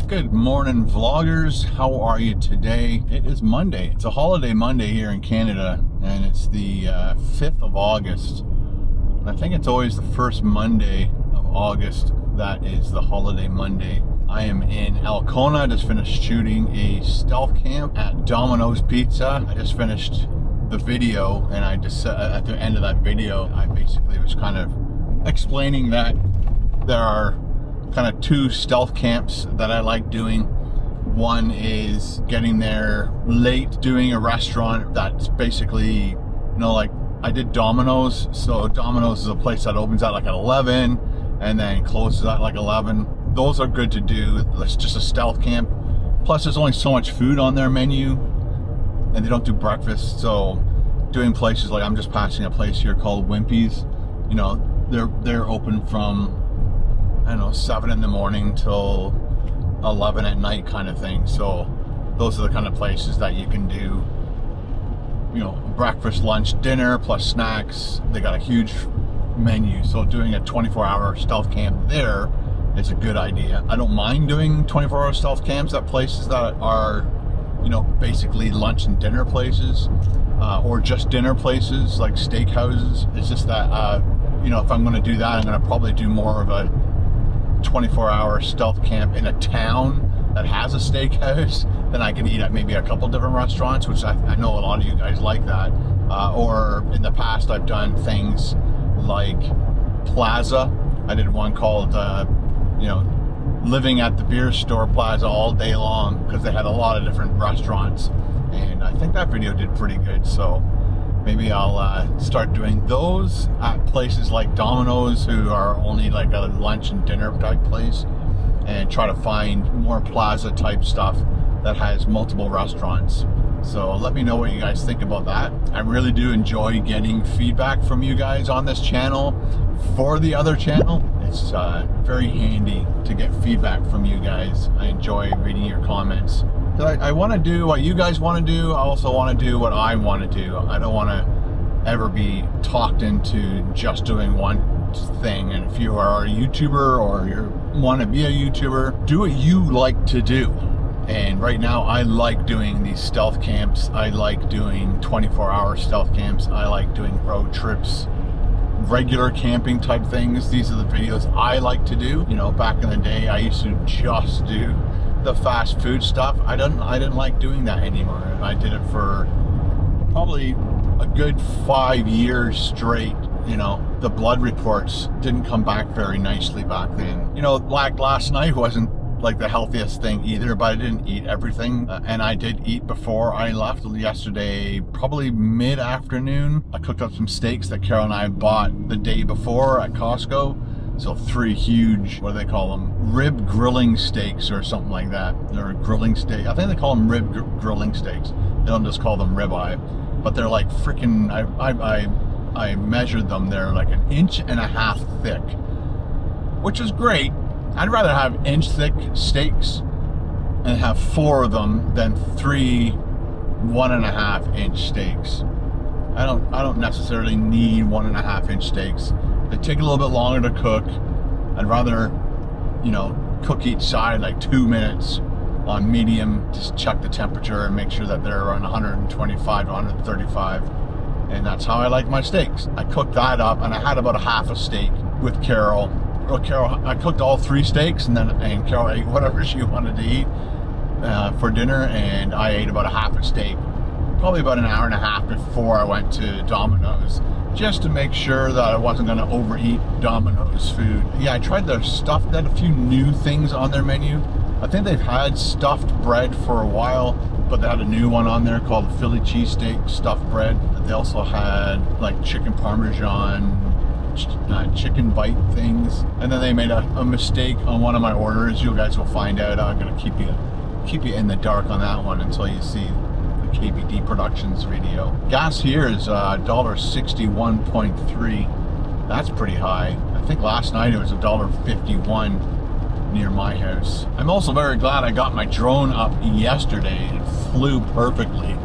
Good morning, vloggers. How are you today? It is Monday. It's a holiday Monday here in Canada, and it's the 5th of August. I think it's always the first Monday of August that is the holiday Monday. I am in Alcona. I just finished shooting a stealth camp at Domino's Pizza. I just finished the video, and I just at the end of that video, I basically was kind of explaining that there are kind of two stealth camps that I like doing. One is getting there late, doing a restaurant that's basically, like I did Domino's. So Domino's is a place that opens at like at 11 and then closes at like 11. Those are good to do. It's just a stealth camp. Plus there's only so much food on their menu and they don't do breakfast. So doing places like, I'm just passing a place here called Wimpy's. They're open from 7 in the morning till 11 at night kind of thing. So those are the kind of places that you can do, breakfast, lunch, dinner, plus snacks. They got a huge menu. So doing a 24-hour stealth camp there is a good idea. I don't mind doing 24-hour stealth camps at places that are, basically lunch and dinner places, or just dinner places like steakhouses. It's just that, if I'm going to do that, I'm going to probably do more of a 24-hour stealth camp in a town that has a steakhouse. Then I can eat at maybe a couple different restaurants, which I know a lot of you guys like that. Or in the past, I've done things like Plaza. I did one called, living at the beer store Plaza all day long, because they had a lot of different restaurants. And I think that video did pretty good. So maybe I'll start doing those at places like Domino's, who are only like a lunch and dinner type place, and try to find more plaza type stuff that has multiple restaurants. So let me know what you guys think about that. I really do enjoy getting feedback from you guys on this channel. For the other channel, it's very handy to get feedback from you guys. I enjoy reading your comments. I want to do what you guys want to do. I also want to do what I want to do. I don't want to ever be talked into just doing one thing. And if you are a YouTuber or you want to be a YouTuber, do what you like to do. And right now I like doing these stealth camps. I like doing 24-hour stealth camps. I like doing road trips, regular camping type things. These are the videos I like to do. Back in the day, I used to just do the fast food stuff. I didn't like doing that anymore. I did it for probably a good 5 years straight. The blood reports didn't come back very nicely back then. Like last night wasn't like the healthiest thing either, but I didn't eat everything, and I did eat before I left yesterday, probably mid-afternoon. I cooked up some steaks that Carol and I bought the day before at Costco. So 3 huge, what do they call them? Rib grilling steaks or something like that. They're grilling steak. I think they call them rib grilling steaks. They don't just call them ribeye, but they're like freaking, I measured them. They're like 1.5 inches thick, which is great. I'd rather have inch-thick steaks and have 4 of them than 3 1.5-inch steaks. I don't necessarily need 1.5-inch steaks. They take a little bit longer to cook. I'd rather, cook each side like 2 minutes on medium. Just check the temperature and make sure that they're around 125 to 135. And that's how I like my steaks. I cooked that up, and I had about a half a steak with Carol. I cooked all 3 steaks, and Carol ate whatever she wanted to eat for dinner, and I ate about a half a steak, probably about an hour and a half before I went to Domino's, just to make sure that I wasn't going to overeat Domino's food. Yeah, I tried their stuff. They had a few new things on their menu. I think they've had stuffed bread for a while, but they had a new one on there called Philly cheesesteak stuffed bread. They also had like chicken parmesan, chicken bite things, and then they made a mistake on one of my orders. You guys will find out. I'm gonna keep you in the dark on that one until you see the KBD Productions video. Gas here is $1.61.3. That's pretty high. I think last night it was $1.51 near my house. I'm also very glad I got my drone up yesterday. It flew perfectly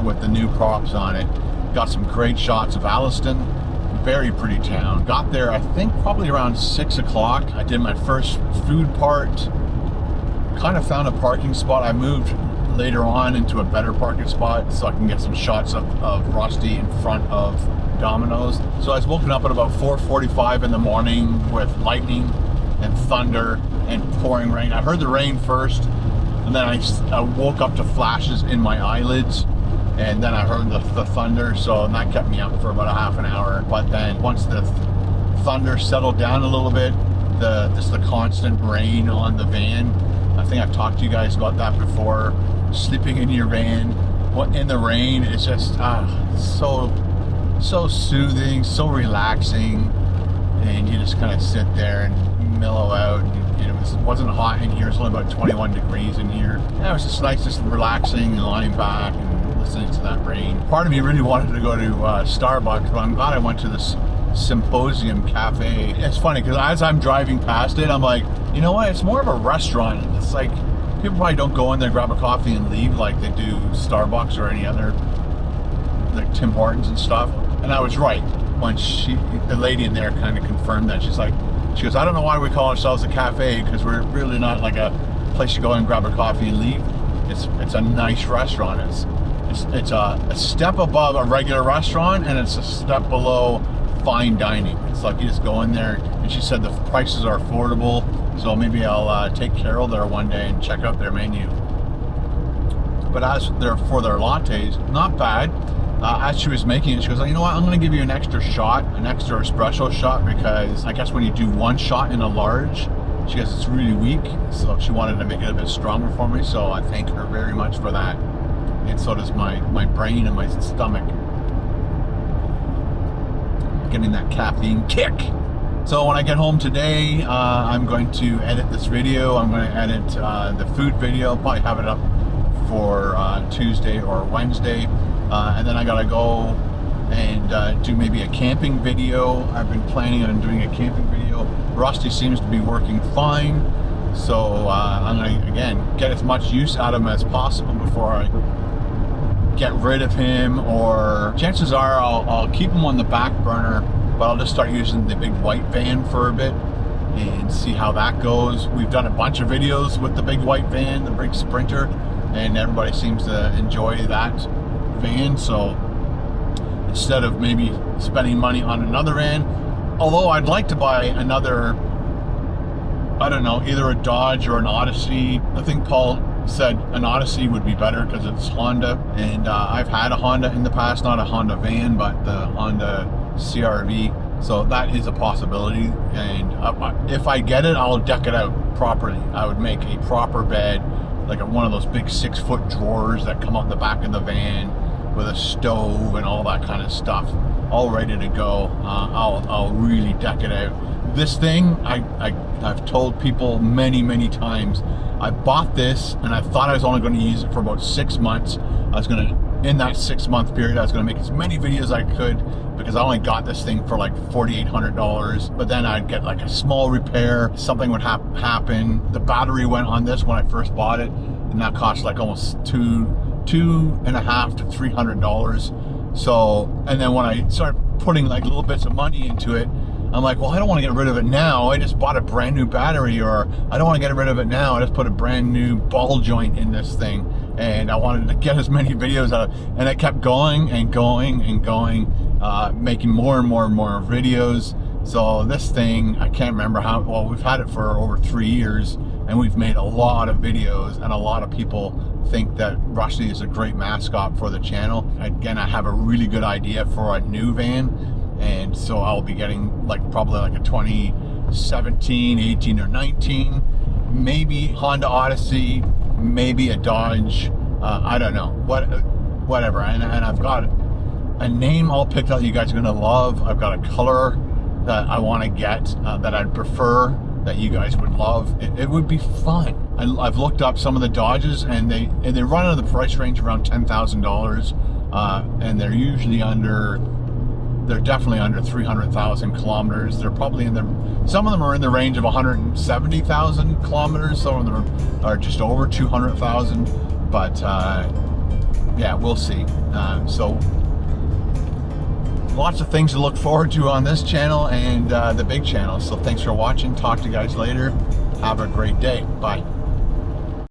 with the new props on it. Got some great shots of Alliston. Very pretty town. Got there, I think, probably around 6 o'clock. I did my first food part, kind of found a parking spot. I moved later on into a better parking spot so I can get some shots of Rusty in front of Domino's. So I was woken up at about 4:45 in the morning with lightning and thunder and pouring rain. I heard the rain first, and then I woke up to flashes in my eyelids, and then I heard the thunder, so that kept me up for about a half an hour. But then once the thunder settled down a little bit, just the constant rain on the van, I think I've talked to you guys about that before. Sleeping in your van in the rain is just so soothing, so relaxing, and you just kind of sit there and mellow out. It wasn't hot in here. It's only about 21 degrees in here. Yeah, it was just nice, just relaxing and lying back and listening to that rain. Part of me really wanted to go to Starbucks, but I'm glad I went to this Symposium Cafe. It's funny because as I'm driving past it, I'm like, you know what? It's more of a restaurant. It's like people probably don't go in there, grab a coffee, and leave like they do Starbucks or any other, like Tim Hortons and stuff. And I was right when the lady in there kind of confirmed that. She goes, I don't know why we call ourselves a cafe, because we're really not like a place you go in and grab a coffee and leave. It's a nice restaurant. It's a step above a regular restaurant, and it's a step below fine dining. It's like you just go in there, and she said the prices are affordable, so maybe I'll take Carol there one day and check out their menu. But as for their lattes, not bad. As she was making it, she goes, you know what, I'm going to give you an extra espresso shot, because I guess when you do one shot in a large, she goes, it's really weak, so she wanted to make it a bit stronger for me, so I thank her very much for that. And so does my brain and my stomach. Getting that caffeine kick. So when I get home today, I'm going to edit this video. I'm going to edit the food video, probably have it up for Tuesday or Wednesday. And then I gotta go and do maybe a camping video. I've been planning on doing a camping video. Rusty seems to be working fine, so I'm gonna again get as much use out of him as possible before I get rid of him. Or chances are I'll keep him on the back burner, but I'll just start using the big white van for a bit and see how that goes. We've done a bunch of videos with the big white van, the big Sprinter, and everybody seems to enjoy that van. So instead of maybe spending money on another van, although I'd like to buy another, I don't know, either a Dodge or an Odyssey. I think Paul said an Odyssey would be better because it's Honda, and I've had a Honda in the past, not a Honda van, but the Honda CR-V, so that is a possibility. And if I get it, I'll deck it out properly. I would make a proper bed, like one of those big 6-foot drawers that come out the back of the van, with a stove and all that kind of stuff, all ready to go. I'll really deck it out. This thing, I've told people many times, I bought this and I thought I was only going to use it for about 6 months. In that 6-month period, I was going to make as many videos as I could, because I only got this thing for like $4,800. But then I'd get like a small repair, something would happen. The battery went on this when I first bought it, and that cost like almost $250 to $300. So, and then when I started putting like little bits of money into it, I'm like, well, I don't want to get rid of it now. I just bought a brand new battery, or I don't want to get rid of it now. I just put a brand new ball joint in this thing, and I wanted to get as many videos out of it. And I kept going and going and going, making more and more videos. So this thing, I can't remember how, well, we've had it for over 3 years, and we've made a lot of videos, and a lot of people think that Rusty is a great mascot for the channel. Again, I have a really good idea for a new van, and so I'll be getting probably like a 2017, 18, or 19, maybe Honda Odyssey, maybe a Dodge, I don't know, whatever. And I've got a name all picked out that you guys are gonna love. I've got a color that I want to get, that I'd prefer, that you guys would love. It would be fun. I've looked up some of the Dodges, and they run in the price range around $10,000, and they're usually they're definitely under 300,000 kilometers. They're probably some of them are in the range of 170,000 kilometers. Some of them are just over 200,000, but yeah, we'll see. So lots of things to look forward to on this channel and the big channel. So thanks for watching. Talk to you guys later. Have a great day. Bye.